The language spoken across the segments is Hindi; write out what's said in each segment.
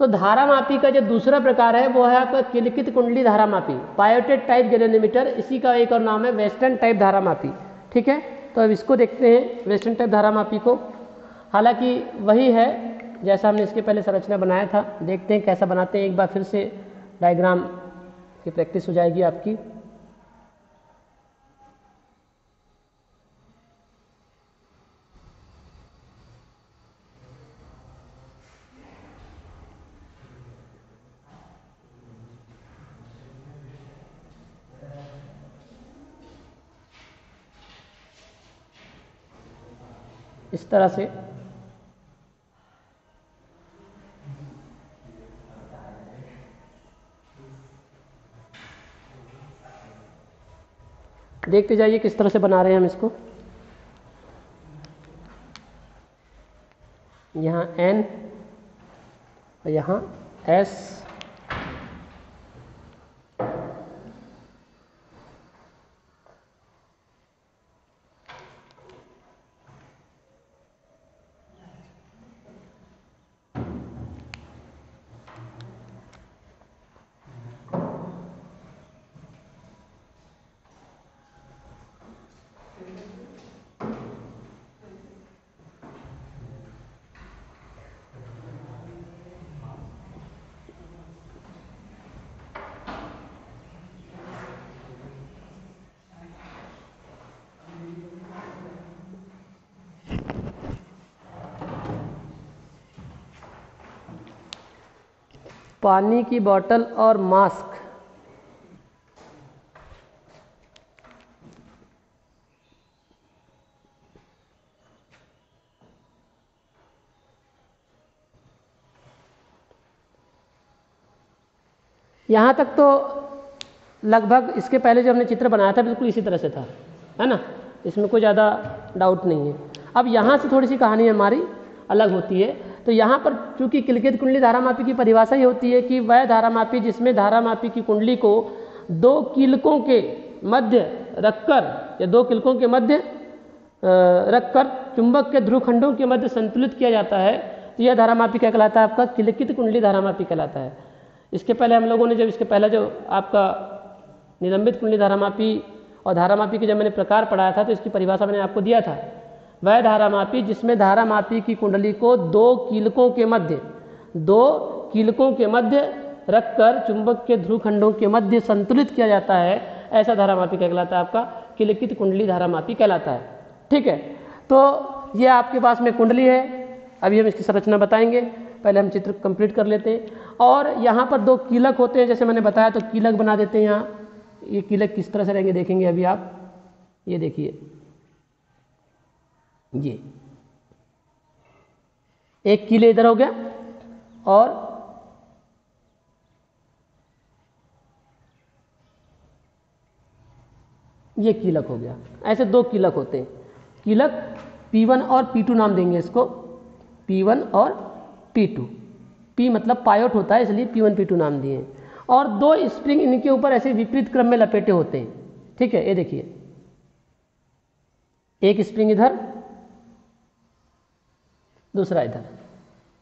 तो धारामापी का जो दूसरा प्रकार है वो है आपका किलकित कुंडली धारामापी, पायोटेट टाइप गैल्वेनोमीटर, इसी का एक और नाम है वेस्टर्न टाइप धारामापी। ठीक है, तो अब इसको देखते हैं वेस्टर्न टाइप धारामापी को। हालांकि वही है जैसा हमने इसके पहले संरचना बनाया था, देखते हैं कैसा बनाते हैं। एक बार फिर से डायग्राम की प्रैक्टिस हो जाएगी आपकी। इस तरह से देखते जाइए किस तरह से बना रहे हैं हम इसको। यहाँ N और यहाँ S, पानी की बोतल और मास्क। यहाँ तक तो लगभग इसके पहले जो हमने चित्र बनाया था बिल्कुल इसी तरह से था, है ना, इसमें कोई ज़्यादा डाउट नहीं है। अब यहाँ से थोड़ी सी कहानी हमारी अलग होती है। तो यहाँ पर चूंकि किलकित कुंडली धारामापी की परिभाषा ही होती है कि वह धारामापी जिसमें धारामापी की कुंडली को दो कीलकों के मध्य रखकर या दो कीलकों के मध्य रखकर चुंबक के ध्रुवखंडों के मध्य संतुलित किया जाता है, तो यह धारामापी क्या कहलाता है? आपका किलकित कुंडली धारामापी कहलाता है। इसके पहले हम लोगों ने जब इसके पहला जो आपका निलंबित कुंडली धारामापी और धारामापी के जब मैंने प्रकार पढ़ाया था तो इसकी परिभाषा मैंने आपको दिया था। वह धारामापी जिसमें धारामापी की कुंडली को दो कीलकों के मध्य रखकर चुंबक के ध्रुवखंडों के मध्य संतुलित किया जाता है, ऐसा धारामापी कहलाता है, आपका किलकित कुंडली धारामापी कहलाता है। ठीक है, तो ये आपके पास में कुंडली है। अभी हम इसकी संरचना बताएंगे, पहले हम चित्र कंप्लीट कर लेते हैं। और यहाँ पर दो कीलक होते हैं, जैसे मैंने बताया, तो कीलक बना देते हैं। यहाँ ये कीलक किस तरह से रहेंगे देखेंगे अभी आप। ये देखिए, ये एक कीले इधर हो गया और ये कीलक हो गया। ऐसे दो कीलक होते हैं। कीलक P1 और P2 नाम देंगे इसको, P1 और P2। P मतलब पायोट होता है, इसलिए P1 P2 नाम दिए। और दो स्प्रिंग इनके ऊपर ऐसे विपरीत क्रम में लपेटे होते हैं। ठीक है, ये देखिए, एक स्प्रिंग इधर, दूसरा इधर।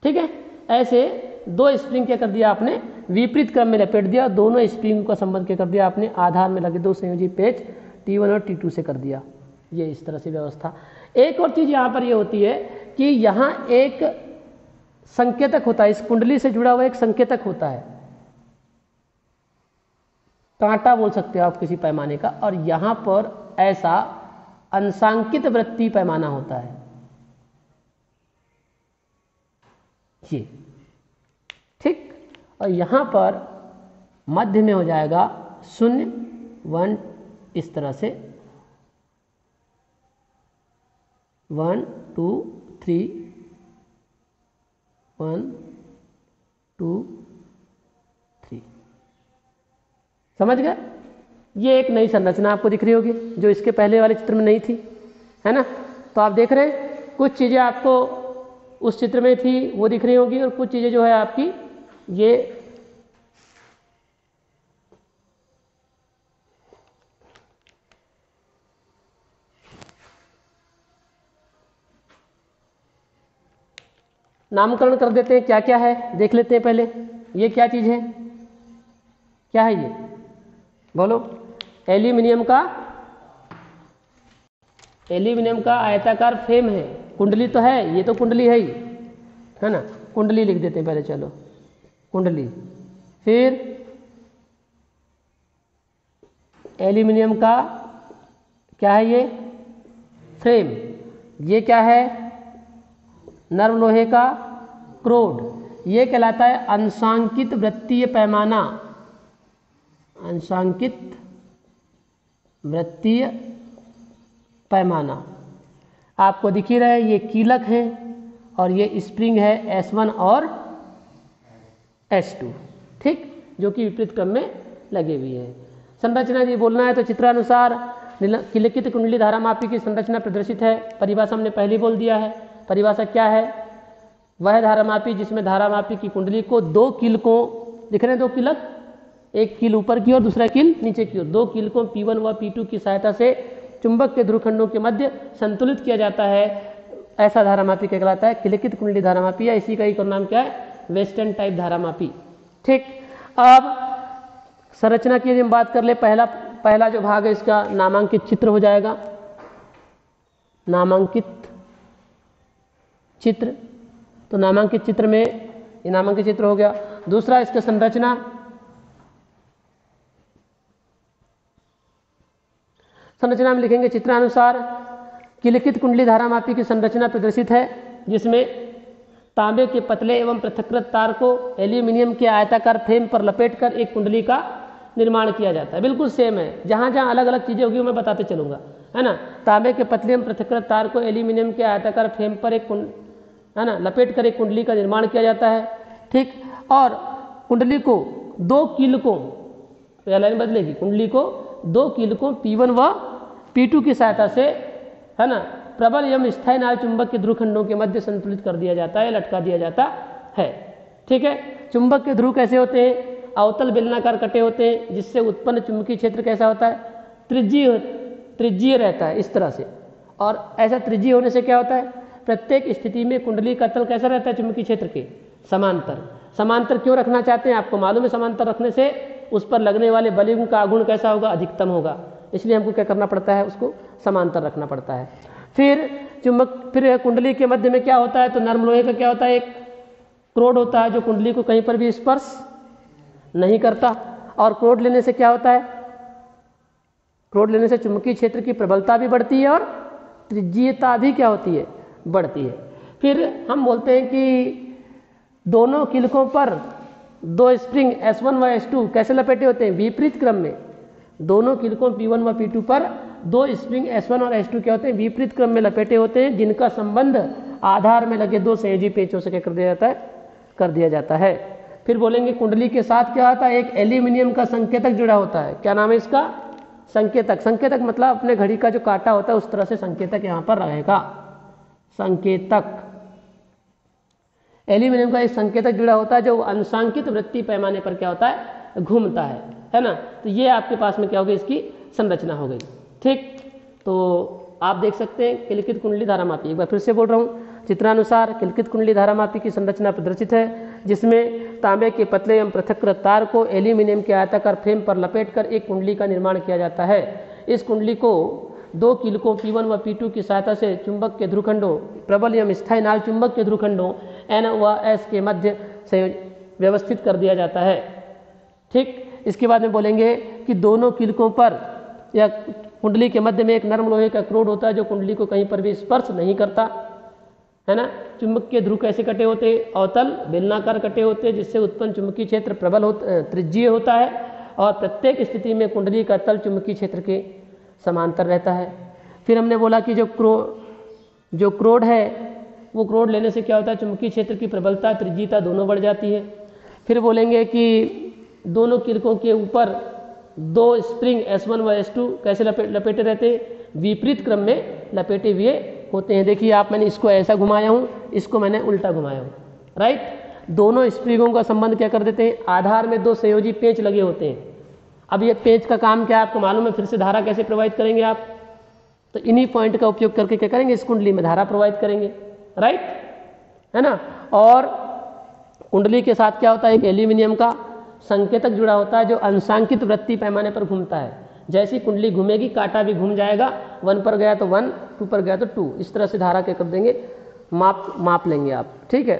ठीक है, ऐसे दो स्प्रिंग क्या कर दिया आपने? विपरीत क्रम में लपेट दिया। दोनों स्प्रिंग का संबंध क्या कर दिया आपने? आधार में लगे दो संयोजी पेच T1 और T2 से कर दिया। ये इस तरह से व्यवस्था। एक और चीज यहां पर ये होती है कि यहां एक संकेतक होता है, इस कुंडली से जुड़ा हुआ एक संकेतक होता है, कांटा बोल सकते हो आप किसी पैमाने का, और यहां पर ऐसा अंशांकित वृत्तीय पैमाना होता है। ये ठीक, और यहां पर मध्य में हो जाएगा 0, 1, इस तरह से 1, 2, 3, 1, 2, 3। समझ गए? ये एक नई संरचना आपको दिख रही होगी जो इसके पहले वाले चित्र में नहीं थी, है ना। तो आप देख रहे हैं कुछ चीज़ें आपको उस चित्र में थी वो दिख रही होगी, और कुछ चीज़ें जो है आपकी ये नामकरण कर देते हैं, क्या क्या है देख लेते हैं पहले। ये क्या चीज़ है, क्या है ये, बोलो। एल्यूमिनियम का आयताकार फ्रेम है। कुंडली तो है, ये तो कुंडली है ही, है ना। कुंडली लिख देते हैं पहले, चलो कुंडली। फिर एल्यूमिनियम का क्या है ये, फ्रेम। ये क्या है, नर्म लोहे का क्रोड। ये कहलाता है अंशांकित वृत्तीय पैमाना। अंशांकित वृत्तीय पैमाना आपको दिख ही रहा है, ये कीलक है और ये स्प्रिंग है S1 और S2, ठीक, जो कि विपरीत क्रम में लगे हुए हैं। संरचना जी बोलना है तो चित्रानुसार किलिकित कुंडली धारामापी की संरचना प्रदर्शित है। परिभाषा हमने पहले बोल दिया है। परिभाषा क्या है, वह धारामापी जिसमें धारामापी की कुंडली को दो कीलकों, दिख रहे हैं दो कीलक, एक कील ऊपर की ओर दूसरा कील नीचे की ओर, दो कीलकों P1 व P2 की सहायता से चुंबक के ध्रुवखंडों के मध्य संतुलित किया जाता है। ऐसा धारामापी कहलाता है किलिकित कुंडली धारामापी, या इसी का एक और नाम क्या है, वेस्टर्न टाइप धारामापी, ठीक। अब संरचना की यदि हम बात कर ले, पहला जो भाग है इसका नामांकित चित्र हो जाएगा, नामांकित चित्र। तो नामांकित चित्र में ये नामांकित चित्र हो गया। दूसरा इसका संरचना, संरचना में लिखेंगे चित्रानुसार किलिकित कुंडली धारामापी की संरचना प्रदर्शित है, जिसमें तांबे के पतले एवं पृथक्कृत तार को एल्यूमिनियम के आयताकार फ्रेम पर लपेटकर एक कुंडली का निर्माण किया जाता है। बिल्कुल सेम है, जहाँ जहाँ अलग अलग चीज़ें होगी मैं बताते चलूँगा, है ना। तांबे के पतले एवं पृथक्कृत तार को एल्यूमिनियम के आयताकार फ्रेम पर है ना लपेट कर एक कुंडली का निर्माण किया जाता है, ठीक। और कुंडली को दो कीलकों, तो लाइन बदलेगी, कुंडली को दो कीलकों P1 व P2 की सहायता से, है ना, प्रबल एवं स्थायी नाल चुंबक के ध्रुवखंडों के मध्य संतुलित कर दिया जाता है, लटका दिया जाता है, ठीक है। चुंबक के ध्रुव कैसे होते हैं, अवतल बेलनाकार कटे होते हैं, जिससे उत्पन्न चुंबकीय क्षेत्र कैसा होता है, त्रिज्यीय रहता है इस तरह से। और ऐसा त्रिज्यीय होने से क्या होता है, प्रत्येक स्थिति में कुंडली का तल कैसा रहता है, चुंबकीय क्षेत्र के समांतर। समांतर क्यों रखना चाहते हैं, आपको मालूम है, समांतर रखने से उस पर लगने वाले बलयुग्म का आघूर्ण कैसा होगा, अधिकतम होगा, इसलिए हमको क्या करना पड़ता है, उसको समांतर रखना पड़ता है। फिर कुंडली के मध्य में क्या होता है, तो नर्म लोहे का क्या होता है, एक क्रोड होता है जो कुंडली को कहीं पर भी स्पर्श नहीं करता। और क्रोड लेने से क्या होता है, क्रोड लेने से चुंबकीय क्षेत्र की प्रबलता भी बढ़ती है और त्रिज्यीयता भी क्या होती है, बढ़ती है। फिर हम बोलते हैं कि दोनों कीलकों पर दो स्प्रिंग S1 व S2 कैसे लपेटे होते हैं, विपरीत क्रम में। दोनों कीलकों P1 व P2 पर दो स्प्रिंग S1 और S2 क्या होते हैं, विपरीत क्रम में लपेटे होते हैं, जिनका संबंध आधार में लगे दो संयोजी पेंचों से क्या कर दिया जाता है। फिर बोलेंगे कुंडली के साथ क्या होता है, एक एल्यूमिनियम का संकेतक जुड़ा होता है। क्या नाम है इसका, संकेतक। संकेतक मतलब अपने घड़ी का जो कांटा होता है उस तरह से संकेतक यहाँ पर रहेगा, संकेतक। एल्यूमिनियम का एक संकेतक जुड़ा होता है जो अंशांकित वृत्तीय पैमाने पर क्या होता है, घूमता है ना। तो ये आपके पास में क्या होगी, इसकी संरचना हो गई, ठीक। तो आप देख सकते हैं किलिकित कुंडली धारामापी, एक बार फिर से बोल रहा हूँ, चित्रानुसार किलिकित कुंडली धारामापी की संरचना प्रदर्शित है, जिसमें तांबे के पतले एवं पृथक्कृत तार को एल्यूमिनियम के आयताकार फ्रेम पर लपेटकर एक कुंडली का निर्माण किया जाता है। इस कुंडली को दो कीलकों P1 व P2 की सहायता से चुंबक के ध्रुवखंडों, प्रबल एवं स्थायी नाल चुंबक के ध्रुवखंडों N व S के मध्य व्यवस्थित कर दिया जाता है, ठीक। इसके बाद में बोलेंगे कि दोनों कीलकों पर या कुंडली के मध्य में एक नरम लोहे का क्रोड होता है जो कुंडली को कहीं पर भी स्पर्श नहीं करता, है ना। चुंबक के ध्रुव कैसे कटे होते हैं, अवतल बेलनाकार कटे होते हैं, जिससे उत्पन्न चुंबकीय क्षेत्र प्रबल त्रिज्यीय होता है और प्रत्येक स्थिति में कुंडली का तल चुंबकीय क्षेत्र के समांतर रहता है। फिर हमने बोला कि जो क्रोड है, वो क्रोड लेने से क्या होता है, चुंबकीय क्षेत्र की प्रबलता त्रिज्यीयता दोनों बढ़ जाती है। फिर बोलेंगे कि दोनों कीलकों के ऊपर दो स्प्रिंग S1 व S2 कैसे लपेटे रहते हैं, विपरीत क्रम में लपेटे हुए होते हैं। देखिए आप, मैंने इसको ऐसा घुमाया हूँ, इसको मैंने उल्टा घुमाया हूँ, राइट। दोनों स्प्रिंगों का संबंध क्या कर देते हैं, आधार में दो संयोजी पेंच लगे होते हैं। अब ये पेंच का काम क्या है आपको मालूम है, फिर से धारा कैसे प्रवाहित करेंगे आप, तो इन्हीं पॉइंट का उपयोग करके क्या करेंगे, इस कुंडली में धारा प्रवाहित करेंगे, राइट, है ना। और कुंडली के साथ क्या होता है, एक एल्यूमिनियम का संकेतक जुड़ा होता है जो अंशांकित वृत्तीय पैमाने पर घूमता है। जैसी कुंडली घूमेगी कांटा भी घूम जाएगा, 1 पर गया तो 1, 2 पर गया तो 2, इस तरह से धारा के कर देंगे, माप लेंगे आप, ठीक है।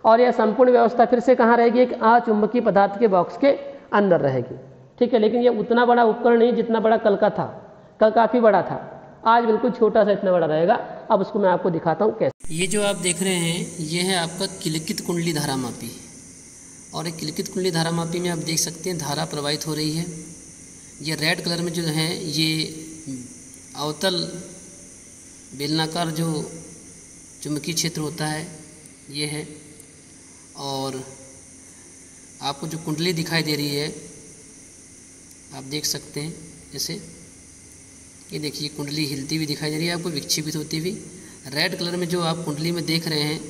और यह संपूर्ण व्यवस्था फिर से कहाँ रहेगी, एक अचुंबकीय पदार्थ के बॉक्स के अंदर रहेगी, ठीक है। लेकिन ये उतना बड़ा उपकरण नहीं जितना बड़ा कल का था, कल काफ़ी बड़ा था, आज बिल्कुल छोटा सा इतना बड़ा रहेगा। अब उसको मैं आपको दिखाता हूँ कैसे। ये जो आप देख रहे हैं ये है आपका किलिकित कुंडली धारा मापी, और एक किलिकित कुंडली धारा मापी में आप देख सकते हैं धारा प्रवाहित हो रही है। ये रेड कलर में जो है ये अवतल बेलनाकार जो चुंबकीय क्षेत्र होता है ये है, और आपको जो कुंडली दिखाई दे रही है आप देख सकते हैं, जैसे ये देखिए कुंडली हिलती हुई दिखाई दे रही है आपको, विक्षेपित होती हुई। रेड कलर में जो आप कुंडली में देख रहे हैं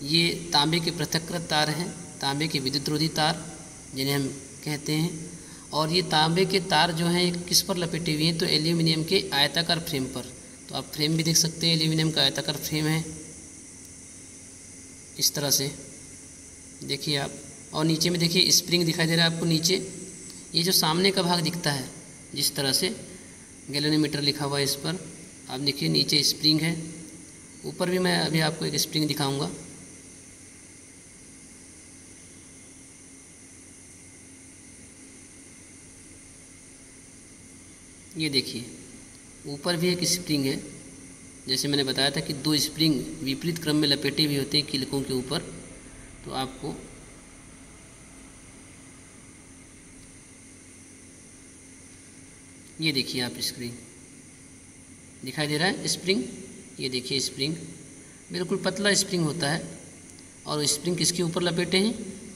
ये तांबे के पृथक्कृत तार हैं, तांबे के विद्युतरोधी तार जिन्हें हम कहते हैं। और ये तांबे के तार जो हैं किस पर लपेटे हुए हैं, तो एल्यूमिनियम के आयताकार फ्रेम पर। तो आप फ्रेम भी देख सकते हैं, एल्यूमिनियम का आयताकार फ्रेम है इस तरह से, देखिए आप। और नीचे में देखिए स्प्रिंग दिखाई दे रहा है आपको नीचे, ये जो सामने का भाग दिखता है जिस तरह से गैल्वेनोमीटर लिखा हुआ है इस पर, आप देखिए नीचे स्प्रिंग है, ऊपर भी मैं अभी आपको एक स्प्रिंग दिखाऊंगा। ये देखिए ऊपर भी एक स्प्रिंग है, जैसे मैंने बताया था कि 2 स्प्रिंग विपरीत क्रम में लपेटे हुए होते हैं किलकों के ऊपर। तो आपको ये देखिए आप स्प्रिंग दिखाई दे रहा है स्प्रिंग, ये देखिए स्प्रिंग बिल्कुल पतला स्प्रिंग होता है, और स्प्रिंग किसके ऊपर लपेटे हैं,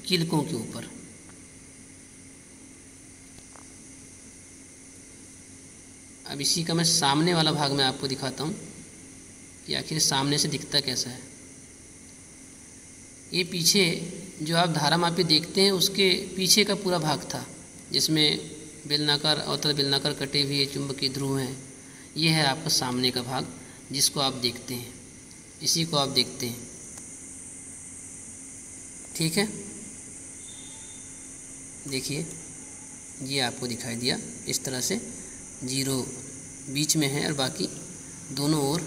किलकों के ऊपर। अब इसी का मैं सामने वाला भाग में आपको दिखाता हूँ कि आखिर सामने से दिखता कैसा है। ये पीछे जो आप धारा मापी देखते हैं उसके पीछे का पूरा भाग था, जिसमें बेलनाकार अवतल बेलनाकार कटे हुए चुंबकीय ध्रुव हैं। ये है आपका सामने का भाग जिसको आप देखते हैं, इसी को आप देखते हैं, ठीक है। देखिए ये आपको दिखाई दिया इस तरह से, 0 बीच में है और बाकी दोनों ओर